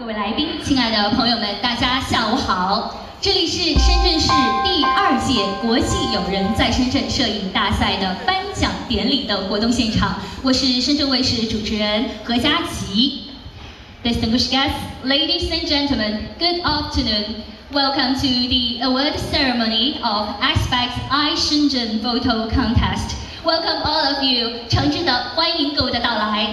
各位来宾，亲爱的朋友们，大家下午好！这里是深圳市第2届国际友人在深圳摄影大赛的颁奖典礼的活动现场，我是深圳卫视主持人何佳琪。Distinguished guests, ladies and gentlemen, good afternoon. Welcome to the award ceremony of Aspects I Shenzhen Photo Contest. Welcome all of you. 诚挚的欢迎各位的到来。